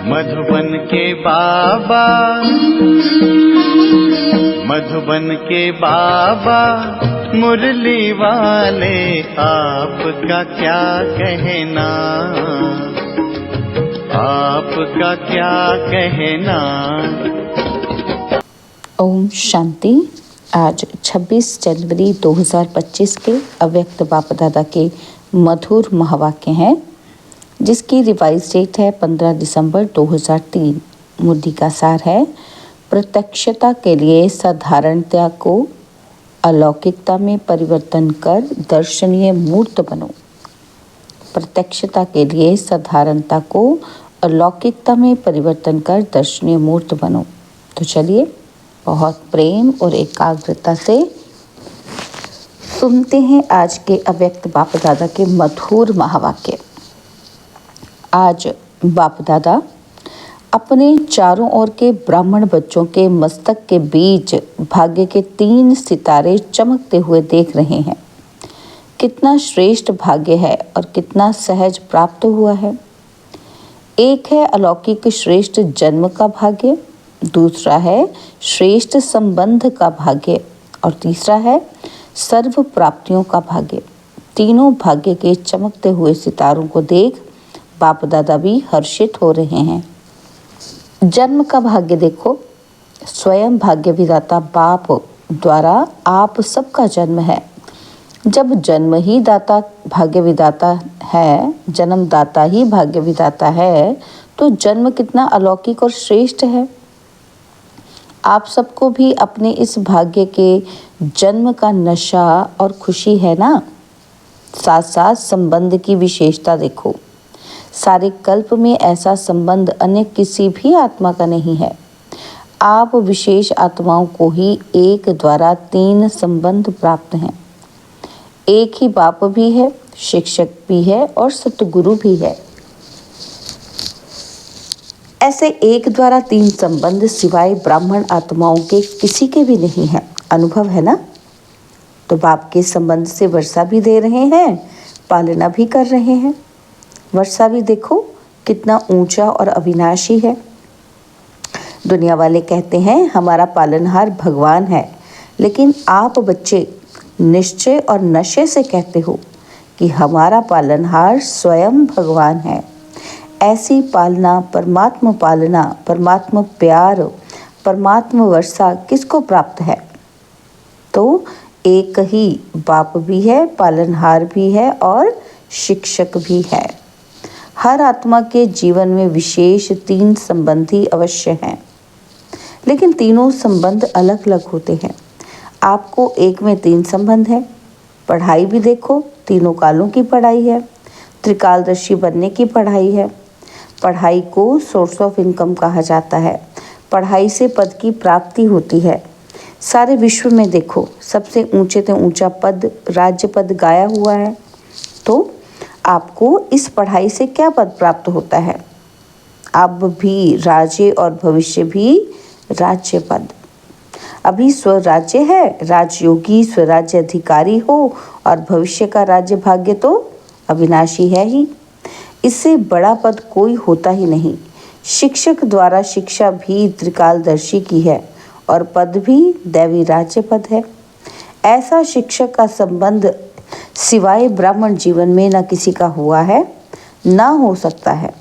मधुबन के बाबा, मधुबन के बाबा मुरली वाले, आपका क्या कहना, आपका क्या कहना। ओम शांति। आज 26 जनवरी 2025 के अव्यक्त बाप दादा के मधुर महावाक्य हैं, जिसकी रिवाइज डेट है 15 दिसंबर 2003। मुद्दी का सार है, प्रत्यक्षता के लिए साधारणता को अलौकिकता में परिवर्तन कर दर्शनीय मूर्त बनो। प्रत्यक्षता के लिए साधारणता को अलौकिकता में परिवर्तन कर दर्शनीय मूर्त बनो। तो चलिए बहुत प्रेम और एकाग्रता से सुनते हैं आज के अव्यक्त बाप दादा के मधुर महावाक्य। आज बाप दादा अपने चारों ओर के ब्राह्मण बच्चों के मस्तक के बीच भाग्य के 3 सितारे चमकते हुए देख रहे हैं। कितना श्रेष्ठ भाग्य है और कितना सहज प्राप्त हुआ है। एक है अलौकिक श्रेष्ठ जन्म का भाग्य, दूसरा है श्रेष्ठ संबंध का भाग्य और तीसरा है सर्व प्राप्तियों का भाग्य। तीनों भाग्य के चमकते हुए सितारों को देख बाप दादा भी हर्षित हो रहे हैं। जन्म का भाग्य देखो, स्वयं भाग्य विधाता बाप द्वारा आप सबका जन्म है। जब जन्म ही दाता भाग्य विधाता है, जन्मदाता ही भाग्य विधाता है, तो जन्म कितना अलौकिक और श्रेष्ठ है। आप सबको भी अपने इस भाग्य के जन्म का नशा और खुशी है ना। साथ साथ संबंध की विशेषता देखो, सारे कल्प में ऐसा संबंध अन्य किसी भी आत्मा का नहीं है। आप विशेष आत्माओं को ही एक द्वारा 3 संबंध प्राप्त हैं। एक ही बाप भी है, शिक्षक भी है और सतगुरु भी है। ऐसे एक द्वारा 3 संबंध सिवाय ब्राह्मण आत्माओं के किसी के भी नहीं है। अनुभव है ना। तो बाप के संबंध से वर्षा भी दे रहे हैं, पालना भी कर रहे हैं। वर्षा भी देखो कितना ऊंचा और अविनाशी है। दुनिया वाले कहते हैं हमारा पालनहार भगवान है, लेकिन आप बच्चे निश्चय और नशे से कहते हो कि हमारा पालनहार स्वयं भगवान है। ऐसी पालना, परमात्मा प्यार, परमात्मा वर्षा किसको प्राप्त है? तो एक ही बाप भी है, पालनहार भी है और शिक्षक भी है। हर आत्मा के जीवन में विशेष 3 संबंधी अवश्य हैं, लेकिन तीनों संबंध अलग अलग होते हैं। आपको एक में 3 संबंध हैं। पढ़ाई भी देखो, तीनों कालों की पढ़ाई है। त्रिकालदर्शी बनने की पढ़ाई है। पढ़ाई को सोर्स ऑफ इनकम कहा जाता है। पढ़ाई से पद की प्राप्ति होती है। सारे विश्व में देखो, सबसे ऊंचे से ऊंचा पद राज्य पद गाया हुआ है। तो आपको इस पढ़ाई से क्या पद प्राप्त होता है? अब भी राज्य और भविष्य भी राज्य पद। अभी स्वराज्य है, राजयोगी स्वराज्य अधिकारी हो, और भविष्य का राज्य भाग्य तो अविनाशी है ही। इससे बड़ा पद कोई होता ही नहीं। शिक्षक द्वारा शिक्षा भी त्रिकालदर्शी की है और पद भी दैवी राज्य पद है। ऐसा शिक्षक का संबंध सिवाय ब्राह्मण जीवन में न किसी का हुआ है, ना हो सकता है।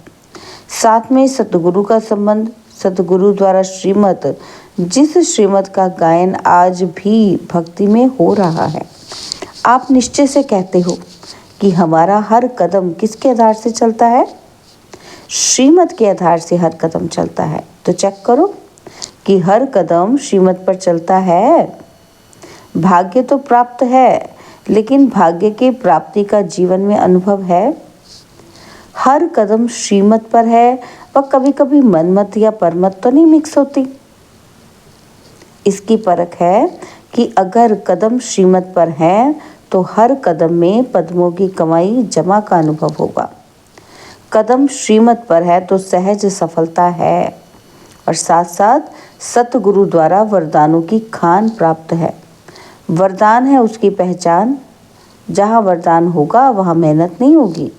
साथ में सतगुरु का संबंध, सतगुरु द्वारा श्रीमत, जिस श्रीमत का गायन आज भी भक्ति में हो रहा है। आप निश्चय से कहते हो कि हमारा हर कदम किसके आधार से चलता है? श्रीमत के आधार से हर कदम चलता है। तो चेक करो कि हर कदम श्रीमत पर चलता है। भाग्य तो प्राप्त है, लेकिन भाग्य के प्राप्ति का जीवन में अनुभव है। हर कदम श्रीमत पर है, व कभी कभी मनमत या परमत तो नहीं मिक्स होती। इसकी परख है कि अगर कदम श्रीमत पर है तो हर कदम में पद्मों की कमाई जमा का अनुभव होगा। कदम श्रीमत पर है तो सहज सफलता है, और साथ साथ सतगुरु द्वारा वरदानों की खान प्राप्त है। वरदान है उसकी पहचान। जहाँ वरदान होगा वहाँ मेहनत नहीं होगी।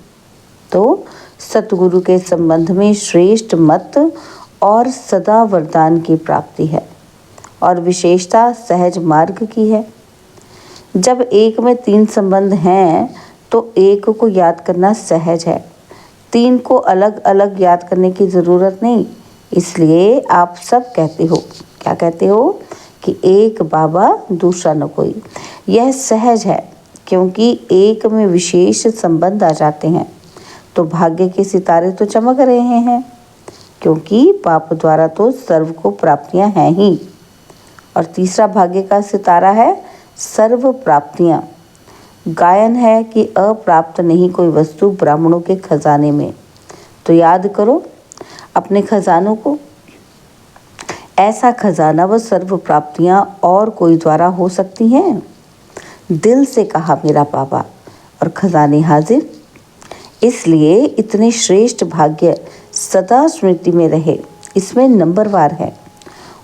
तो सतगुरु के संबंध में श्रेष्ठ मत और सदा वरदान की प्राप्ति है और विशेषता सहज मार्ग की है। जब एक में 3 संबंध हैं तो एक को याद करना सहज है, 3 को अलग अलग याद करने की ज़रूरत नहीं। इसलिए आप सब कहते हो, क्या कहते हो कि एक बाबा दूसरा न कोई। यह सहज है क्योंकि एक में विशेष संबंध आ जाते हैं तो भाग्य के सितारे तो चमक रहे हैं, क्योंकि बाप द्वारा तो सर्व को प्राप्तियां हैं ही। और तीसरा भाग्य का सितारा है सर्व प्राप्तियां। गायन है कि अप्राप्त नहीं कोई वस्तु ब्राह्मणों के खजाने में। तो याद करो अपने खजानों को। ऐसा खजाना व सर्व प्राप्तियां और कोई द्वारा हो सकती हैं? दिल से कहा मेरा बाबा और खजाने हाजिर। इसलिए इतने श्रेष्ठ भाग्य सदा स्मृति में रहे, इसमें नंबरवार है।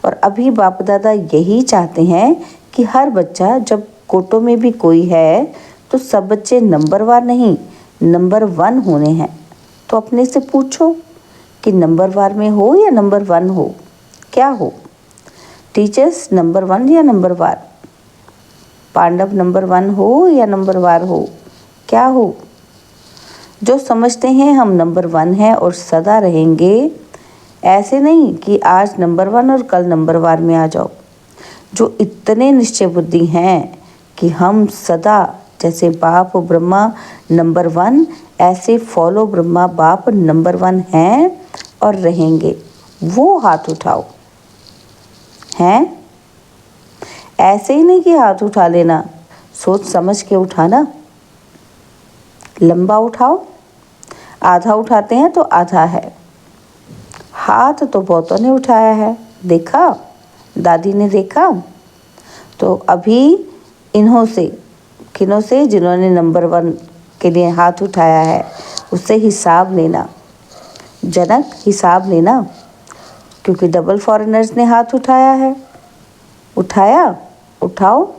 और अभी बाप दादा यही चाहते हैं कि हर बच्चा, जब कोटों में भी कोई है तो सब बच्चे नंबरवार नहीं नंबर 1 होने हैं। तो अपने से पूछो कि नंबरवार में हो या नंबर 1 हो, क्या हो? टीचर्स नंबर 1 या नंबरवार? पांडव नंबर 1 हो या नंबरवार हो, क्या हो? जो समझते हैं हम नंबर 1 हैं और सदा रहेंगे, ऐसे नहीं कि आज नंबर 1 और कल नंबरवार में आ जाओ। जो इतने निश्चय बुद्धि हैं कि हम सदा, जैसे बाप ब्रह्मा नंबर 1, ऐसे फॉलो ब्रह्मा बाप नंबर 1 हैं और रहेंगे, वो हाथ उठाओ। हैं? ऐसे ही नहीं कि हाथ उठा लेना, सोच समझ के उठाना। लंबा उठाओ, आधा उठाते हैं तो आधा है। हाथ तो बहुतों ने उठाया है, देखा, दादी ने देखा। तो अभी इन्हों से, किन्हों से? जिन्होंने नंबर 1 के लिए हाथ उठाया है, उससे हिसाब लेना। जनक, हिसाब लेना, क्योंकि डबल फॉरेनर्स ने हाथ उठाया है। उठाया, उठाओ।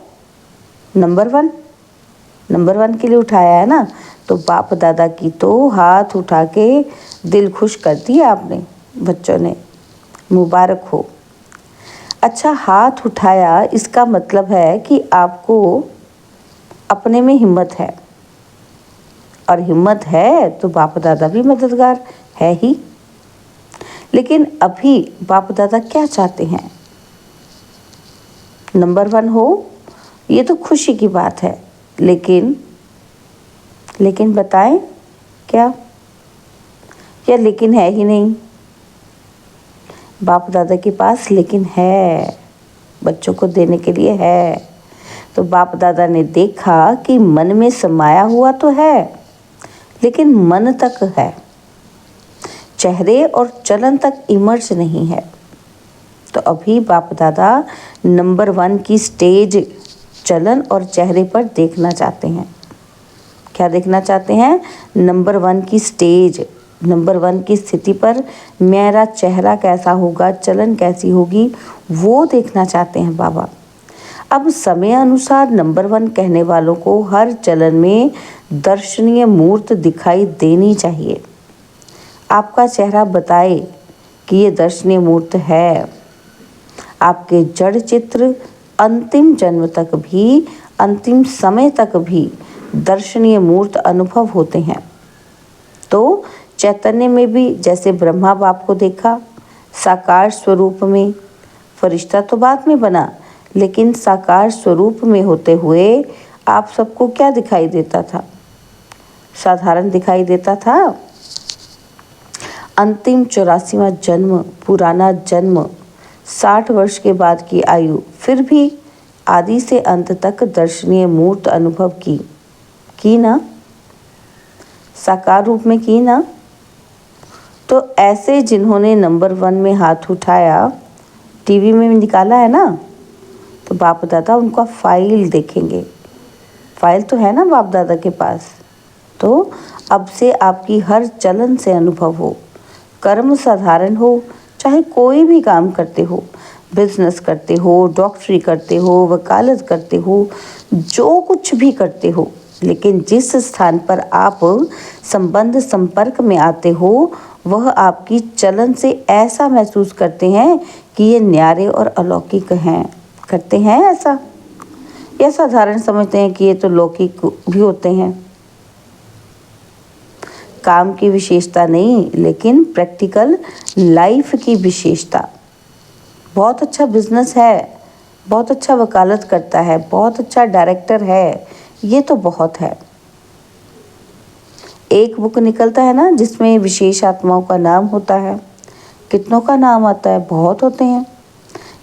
नंबर 1 के लिए उठाया है ना। तो बाप दादा की तो हाथ उठा के दिल खुश कर दिया आपने, बच्चों ने, मुबारक हो। अच्छा, हाथ उठाया इसका मतलब है कि आपको अपने में हिम्मत है, और हिम्मत है तो बाप दादा भी मददगार है ही। लेकिन अभी बाप दादा क्या चाहते हैं? नंबर 1 हो, ये तो खुशी की बात है, लेकिन बताएं क्या? या लेकिन है ही नहीं? बाप दादा के पास लेकिन है, बच्चों को देने के लिए है। तो बाप दादा ने देखा कि मन में समाया हुआ तो है, लेकिन मन तक है, चेहरे और चलन तक इमर्ज नहीं है। तो अभी बाप दादा नंबर 1 की स्टेज चलन और चेहरे पर देखना चाहते हैं। क्या देखना चाहते हैं? नंबर 1 की स्टेज, नंबर 1 की स्थिति पर मेरा चेहरा कैसा होगा, चलन कैसी होगी, वो देखना चाहते हैं बाबा। अब समय अनुसार नंबर 1 कहने वालों को हर चलन में दर्शनीय मूर्त दिखाई देनी चाहिए। आपका चेहरा बताए कि ये दर्शनीय मूर्त है। आपके जड़ चित्र अंतिम जन्म तक भी, अंतिम समय तक भी दर्शनीय मूर्त अनुभव होते हैं। तो चैतन्य में भी जैसे ब्रह्मा बाप को देखा साकार स्वरूप में, फरिश्ता तो बाद में बना, लेकिन साकार स्वरूप में होते हुए आप सबको क्या दिखाई देता था? साधारण दिखाई देता था। अंतिम 84वां जन्म, पुराना जन्म, 60 वर्ष के बाद की आयु, फिर भी आदि से अंत तक दर्शनीय मूर्त अनुभव की ना, साकार रूप में की ना। तो ऐसे जिन्होंने नंबर 1 में हाथ उठाया, टीवी में निकाला है ना, तो बाप दादा उनका फाइल देखेंगे। फाइल तो है ना बाप दादा के पास। तो अब से आपकी हर चलन से अनुभव हो, कर्म साधारण हो, चाहे कोई भी काम करते हो, बिजनेस करते हो, डॉक्टरी करते हो, वकालत करते हो, जो कुछ भी करते हो, लेकिन जिस स्थान पर आप संबंध संपर्क में आते हो वह आपकी चलन से ऐसा महसूस करते हैं कि ये न्यारे और अलौकिक हैं। करते हैं ऐसा, या साधारण समझते हैं कि ये तो लौकिक भी होते हैं। काम की विशेषता नहीं, लेकिन प्रैक्टिकल लाइफ की विशेषता। बहुत अच्छा बिजनेस है, बहुत अच्छा वकालत करता है, बहुत अच्छा डायरेक्टर है, ये तो बहुत है। एक बुक निकलता है ना जिसमें विशेष आत्माओं का नाम होता है, कितनों का नाम आता है, बहुत होते हैं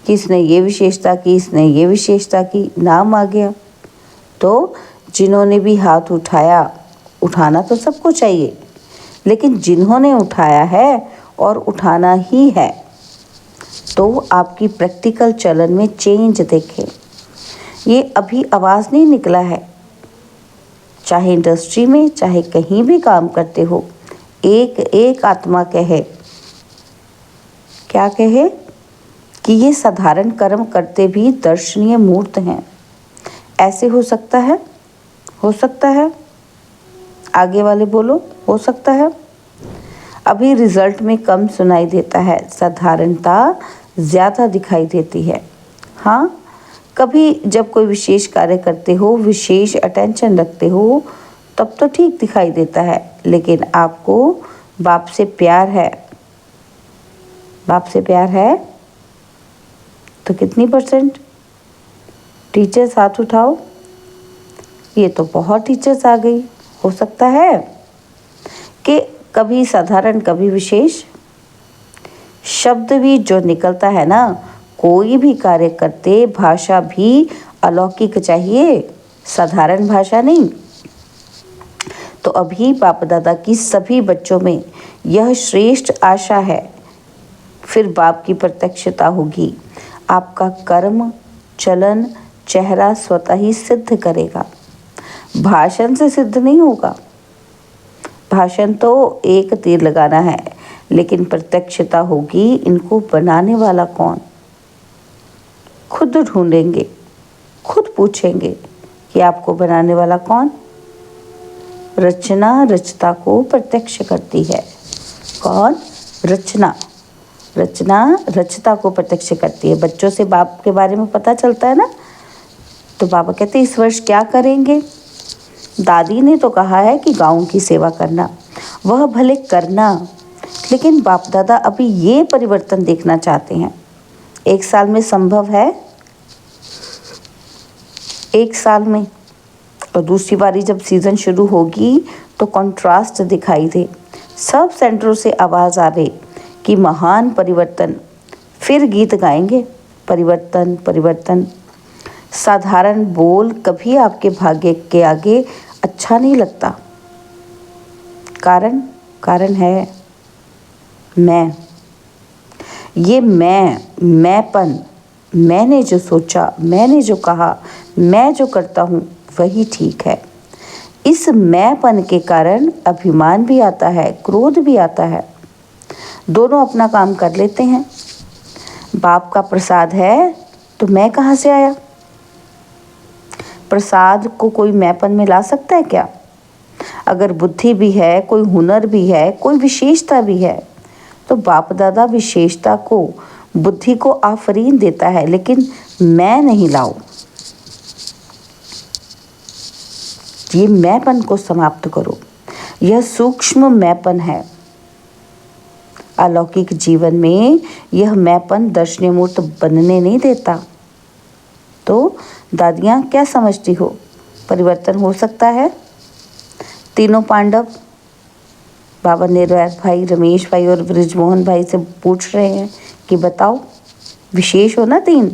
कि इसने ये विशेषता की, इसने ये विशेषता की, नाम आ गया। तो जिन्होंने भी हाथ उठाया, उठाना तो सबको चाहिए, लेकिन जिन्होंने उठाया है और उठाना ही है, तो आपकी प्रैक्टिकल चलन में चेंज देखें। ये अभी आवाज़ नहीं निकला है, चाहे इंडस्ट्री में चाहे कहीं भी काम करते हो, एक एक आत्मा कहे, क्या कहे कि ये साधारण कर्म करते भी दर्शनीय मूर्त हैं। ऐसे हो सकता है, हो सकता है, आगे वाले बोलो, हो सकता है। अभी रिजल्ट में कम सुनाई देता है, साधारणता ज़्यादा दिखाई देती है। हाँ, कभी जब कोई विशेष कार्य करते हो, विशेष अटेंशन रखते हो, तब तो ठीक दिखाई देता है। लेकिन आपको बाप से प्यार है, बाप से प्यार है तो कितनी %? टीचर्स हाथ उठाओ। ये तो बहुत टीचर्स आ गई। हो सकता है कि कभी साधारण कभी विशेष। शब्द भी जो निकलता है ना, कोई भी कार्य करते भाषा भी अलौकिक चाहिए, साधारण भाषा नहीं। तो अभी बाप दादा की सभी बच्चों में यह श्रेष्ठ आशा है, फिर बाप की प्रत्यक्षता होगी। आपका कर्म, चलन, चेहरा स्वतः ही सिद्ध करेगा, भाषण से सिद्ध नहीं होगा। भाषण तो एक तीर लगाना है, लेकिन प्रत्यक्षता होगी। इनको बनाने वाला कौन? खुद ढूंढेंगे, खुद पूछेंगे कि आपको बनाने वाला कौन? रचना रचता को प्रत्यक्ष करती है। कौन? रचना। रचना रचता को प्रत्यक्ष करती है। बच्चों से बाप के बारे में पता चलता है ना, तो बाबा कहते हैं इस वर्ष क्या करेंगे? दादी ने तो कहा है कि गाँव की सेवा करना, वह भले करना, लेकिन बाप दादा अभी ये परिवर्तन देखना चाहते हैं। 1 साल में संभव है, 1 साल में, और दूसरी बारी जब सीज़न शुरू होगी तो कंट्रास्ट दिखाई दे, सब सेंटरों से आवाज़ आवे कि महान परिवर्तन। फिर गीत गाएंगे, परिवर्तन परिवर्तन। साधारण बोल कभी आपके भाग्य के आगे अच्छा नहीं लगता। कारण है मैं। ये मैंपन, मैंने जो सोचा, मैंने जो कहा, मैं जो करता हूँ वही ठीक है। इस मैंपन के कारण अभिमान भी आता है, क्रोध भी आता है। दोनों अपना काम कर लेते हैं। बाप का प्रसाद है तो मैं कहाँ से आया? प्रसाद को कोई मैंपन में ला सकता है क्या? अगर बुद्धि भी है, कोई हुनर भी है, कोई विशेषता भी है, तो बाप दादा विशेषता को, बुद्धि को आफरीन देता है, लेकिन मैं नहीं लाओ। ये मैंपन को समाप्त करो। यह सूक्ष्म मैंपन है। अलौकिक जीवन में यह मैंपन दर्शनीय मूर्त बनने नहीं देता। तो दादियाँ क्या समझती हो? परिवर्तन हो सकता है? तीनों पांडव, बाबा निर्वैर भाई, रमेश भाई और ब्रिजमोहन भाई से पूछ रहे हैं कि बताओ, विशेष हो ना 3,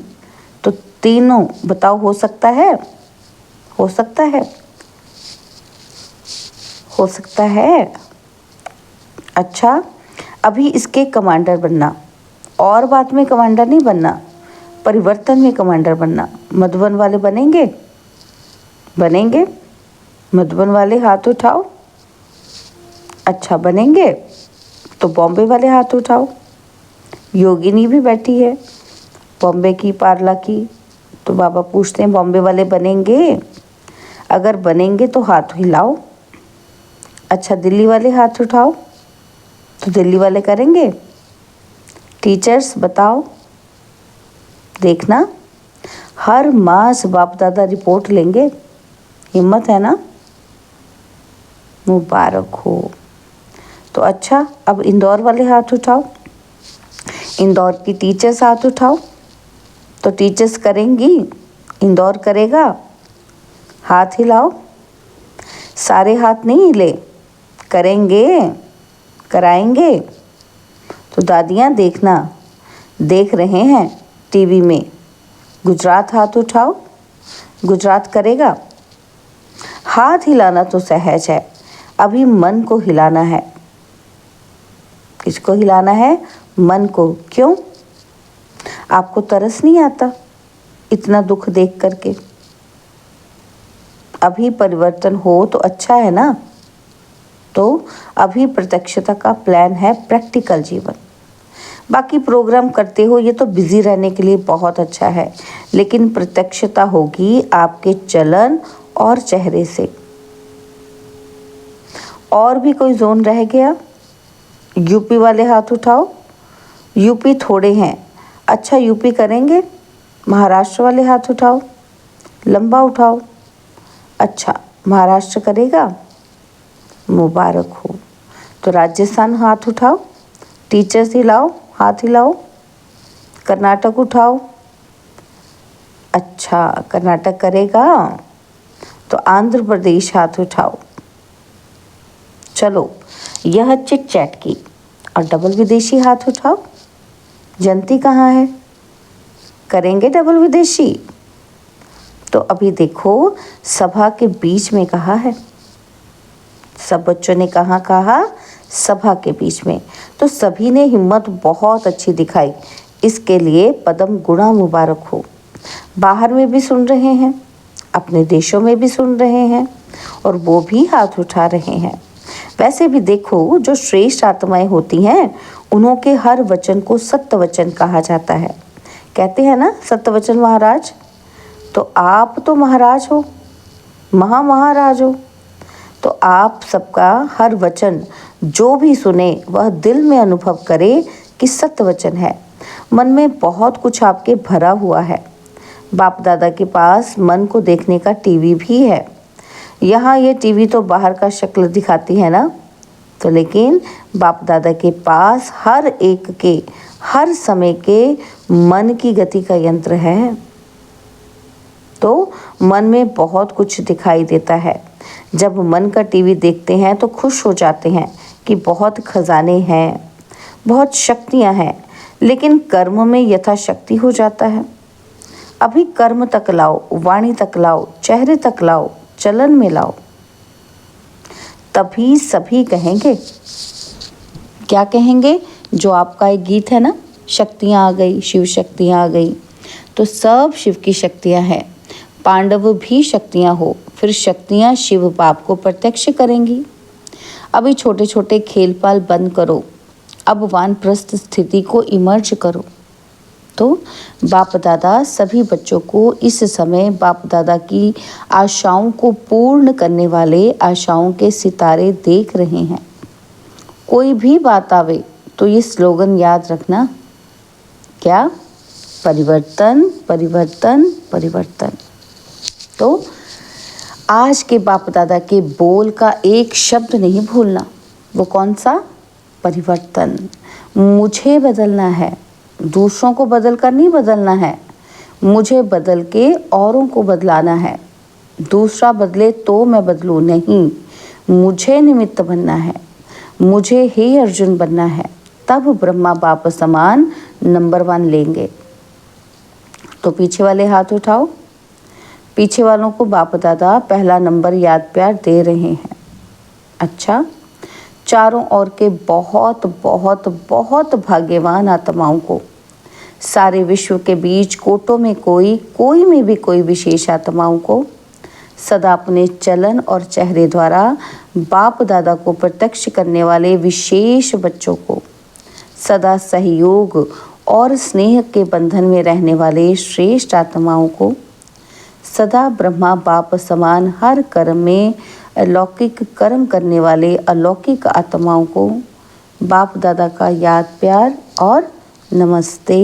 तो तीनों बताओ, हो सकता है? हो सकता है? हो सकता है। अच्छा, अभी इसके कमांडर बनना, और बात में कमांडर नहीं बनना, परिवर्तन में कमांडर बनना। मधुबन वाले बनेंगे? बनेंगे? मधुबन वाले हाथ उठाओ। अच्छा, बनेंगे तो बॉम्बे वाले हाथ उठाओ। योगिनी भी बैठी है, बॉम्बे की, पार्ला की। तो बाबा पूछते हैं बॉम्बे वाले बनेंगे? अगर बनेंगे तो हाथ हिलाओ। अच्छा, दिल्ली वाले हाथ उठाओ, तो दिल्ली वाले करेंगे। टीचर्स बताओ, देखना हर मास बाप दादा रिपोर्ट लेंगे। हिम्मत है ना? मुबारक हो। तो अच्छा, अब इंदौर वाले हाथ उठाओ। इंदौर की टीचर्स हाथ उठाओ। तो टीचर्स करेंगी, इंदौर करेगा। हाथ हिलाओ। सारे हाथ नहीं हिले, करेंगे, कराएंगे। तो दादियाँ देखना, देख रहे हैं टीवी में। गुजरात हाथ उठाओ, गुजरात करेगा। हाथ हिलाना तो सहज है, अभी मन को हिलाना है। किसको हिलाना है? मन को। क्यों? आपको तरस नहीं आता इतना दुख देख करके? अभी परिवर्तन हो तो अच्छा है ना। तो अभी प्रत्यक्षता का प्लान है प्रैक्टिकल जीवन। बाकी प्रोग्राम करते हो, ये तो बिजी रहने के लिए बहुत अच्छा है, लेकिन प्रत्यक्षता होगी आपके चलन और चेहरे से। और भी कोई जोन रह गया? यूपी वाले हाथ उठाओ। यूपी थोड़े हैं। अच्छा, यूपी करेंगे। महाराष्ट्र वाले हाथ उठाओ, लंबा उठाओ। अच्छा, महाराष्ट्र करेगा। मुबारक हो। तो राजस्थान हाथ उठाओ। टीचर्स हिलाओ, हाथ हिलाओ। कर्नाटक उठाओ। अच्छा, कर्नाटक करेगा। तो आंध्र प्रदेश हाथ उठाओ। चलो, यह चिट चैट की। और डबल विदेशी हाथ उठाओ। जनती कहाँ है? करेंगे डबल विदेशी। तो अभी देखो, सभा के बीच में कहा है। सब बच्चों ने कहाँ कहा? सभा के बीच में। तो सभी ने हिम्मत बहुत अच्छी दिखाई, इसके लिए पदम गुणा मुबारक हो। बाहर में भी सुन रहे हैं, अपने देशों में भी सुन रहे हैं, और वो भी हाथ उठा रहे हैं। वैसे भी देखो, जो श्रेष्ठ आत्माएं होती हैं, उन्हों के हर वचन को सत्य वचन कहा जाता है। कहते हैं ना, सत्य वचन महाराज। तो आप तो महाराज हो, महाराज हो। तो आप सबका हर वचन जो भी सुने वह दिल में अनुभव करे कि सत्य वचन है। मन में बहुत कुछ आपके भरा हुआ है। बाप दादा के पास मन को देखने का टीवी भी है। यहाँ ये टीवी तो बाहर का शक्ल दिखाती है ना, तो लेकिन बाप दादा के पास हर एक के हर समय के मन की गति का यंत्र है। तो मन में बहुत कुछ दिखाई देता है। जब मन का टीवी देखते हैं तो खुश हो जाते हैं कि बहुत खजाने हैं, बहुत शक्तियां हैं, लेकिन कर्म में यथाशक्ति हो जाता है। अभी कर्म तक लाओ, वाणी तक लाओ, चेहरे तक लाओ, चलन में लाओ, तभी सभी कहेंगे। क्या कहेंगे? जो आपका एक गीत है ना, शक्तियाँ आ गई, शिव शक्तियाँ आ गई। तो सब शिव की शक्तियाँ हैं। पांडव भी शक्तियाँ हो, फिर शक्तियाँ शिव बाप को प्रत्यक्ष करेंगी। अभी छोटे छोटे खेल पाल बंद करो, अब वानप्रस्थ स्थिति को इमर्ज करो। तो बाप दादा सभी बच्चों को इस समय बाप दादा की आशाओं को पूर्ण करने वाले आशाओं के सितारे देख रहे हैं। कोई भी बात आवे तो ये स्लोगन याद रखना। क्या? परिवर्तन, परिवर्तन, परिवर्तन। तो आज के बाप दादा के बोल का एक शब्द नहीं भूलना। वो कौन सा? परिवर्तन। मुझे बदलना है, दूसरों को बदल कर नहीं बदलना है। मुझे बदल के औरों को बदलाना है। दूसरा बदले तो मैं बदलूं नहीं, मुझे निमित्त बनना है, मुझे ही अर्जुन बनना है, तब ब्रह्मा बाप समान नंबर 1 लेंगे। तो पीछे वाले हाथ उठाओ। पीछे वालों को बाप दादा पहला नंबर याद प्यार दे रहे हैं। अच्छा, चारों ओर के बहुत बहुत बहुत भाग्यवान आत्माओं को, सारे विश्व के बीच कोटों में कोई में भी कोई विशेष आत्माओं को सदा अपने चलन और चेहरे द्वारा बाप दादा को प्रत्यक्ष करने वाले विशेष बच्चों को, सदा सहयोग और स्नेह के बंधन में रहने वाले श्रेष्ठ आत्माओं को, सदा ब्रह्मा बाप समान हर कर्म में अलौकिक कर्म करने वाले अलौकिक आत्माओं को बाप दादा का याद प्यार और नमस्ते।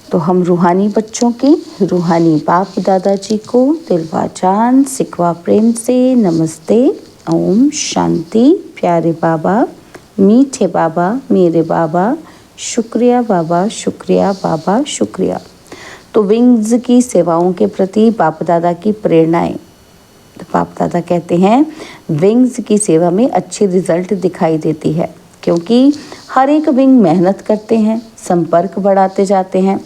तो हम रूहानी बच्चों की रूहानी बाप दादाजी को दिलवा जान सिकवा प्रेम से नमस्ते। ओम शांति। प्यारे बाबा, मीठे बाबा, मेरे बाबा, शुक्रिया बाबा, शुक्रिया बाबा, शुक्रिया। तो विंग्स की सेवाओं के प्रति बाप दादा की प्रेरणाएं। तो बाप दादा कहते हैं विंग्स की सेवा में अच्छी रिजल्ट दिखाई देती है, क्योंकि हर एक विंग मेहनत करते हैं, संपर्क बढ़ाते जाते हैं।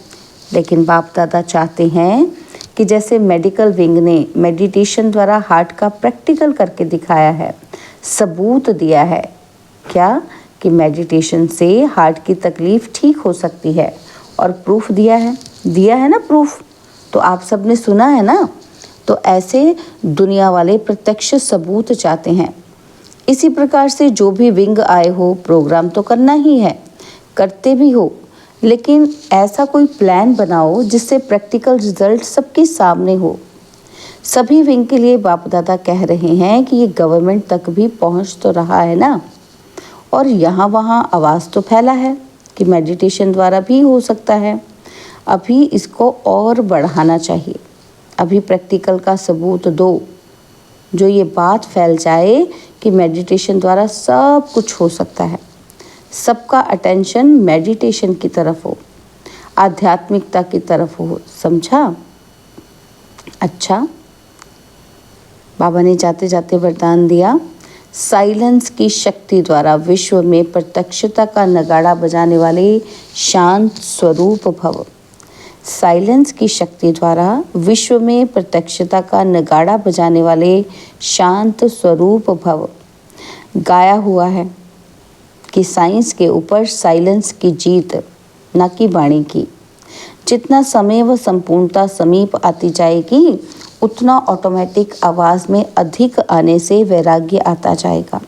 लेकिन बाप दादा चाहते हैं कि जैसे मेडिकल विंग ने मेडिटेशन द्वारा हार्ट का प्रैक्टिकल करके दिखाया है, सबूत दिया है क्या कि मेडिटेशन से हार्ट की तकलीफ ठीक हो सकती है, और प्रूफ दिया है ना प्रूफ। तो आप सब ने सुना है ना। तो ऐसे दुनिया वाले प्रत्यक्ष सबूत चाहते हैं। इसी प्रकार से जो भी विंग आए हो, प्रोग्राम तो करना ही है, करते भी हो, लेकिन ऐसा कोई प्लान बनाओ जिससे प्रैक्टिकल रिजल्ट सबके सामने हो। सभी विंग के लिए बाप दादा कह रहे हैं कि ये गवर्नमेंट तक भी पहुंच तो रहा है ना, और यहाँ वहाँ आवाज़ तो फैला है कि मेडिटेशन द्वारा भी हो सकता है। अभी इसको और बढ़ाना चाहिए। अभी प्रैक्टिकल का सबूत दो, जो ये बात फैल जाए कि मेडिटेशन द्वारा सब कुछ हो सकता है। सबका अटेंशन मेडिटेशन की तरफ हो, आध्यात्मिकता की तरफ हो। समझा? अच्छा, बाबा ने जाते जाते वरदान दिया, साइलेंस की शक्ति द्वारा विश्व में प्रत्यक्षता का नगाड़ा बजाने वाले शांत स्वरूप भव। साइलेंस की शक्ति द्वारा विश्व में प्रत्यक्षता का नगाड़ा बजाने वाले शांत स्वरूप भव। गाया हुआ है कि साइंस के ऊपर साइलेंस की जीत, न कि वाणी की। जितना समय व संपूर्णता समीप आती जाएगी, उतना ऑटोमेटिक आवाज़ में अधिक आने से वैराग्य आता जाएगा।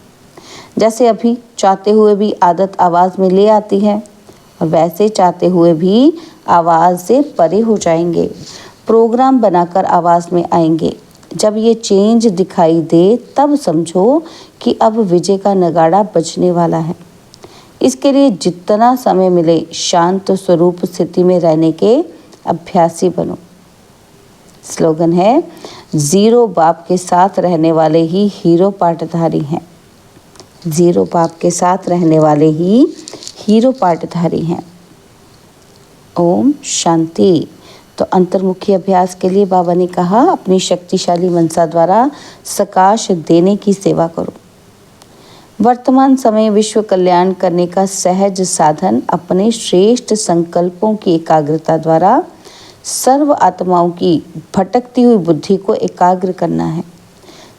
जैसे अभी चाहते हुए भी आदत आवाज़ में ले आती है, और वैसे चाहते हुए भी आवाज़ से परे हो जाएंगे, प्रोग्राम बनाकर आवाज़ में आएंगे। जब ये चेंज दिखाई दे तब समझो कि अब विजय का नगाड़ा बजने वाला है। इसके लिए जितना समय मिले शांत स्वरूप स्थिति में रहने के अभ्यासी बनो। स्लोगन है, जीरो बाप के साथ रहने वाले ही हीरो पाठधारी हैं। जीरो बाप के साथ रहने वाले ही हीरो पाठधारी हैं। ओम शांति। तो अंतर्मुखी अभ्यास के लिए बाबा ने कहा, अपनी शक्तिशाली मनसा द्वारा सकाश देने की सेवा करो। वर्तमान समय विश्व कल्याण करने का सहज साधन अपने श्रेष्ठ संकल्पों की एकाग्रता द्वारा सर्व आत्माओं की भटकती हुई बुद्धि को एकाग्र करना है।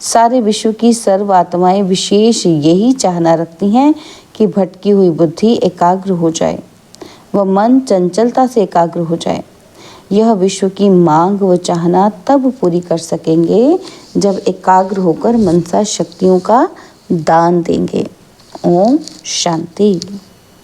सारे विश्व की सर्व आत्माएं विशेष यही चाहना रखती हैं कि भटकी हुई बुद्धि एकाग्र हो जाए, वह मन चंचलता से एकाग्र हो जाए। यह विश्व की मांग व चाहना तब पूरी कर सकेंगे जब एकाग्र होकर मनसा शक्तियों का दान देंगे। ओम शांति।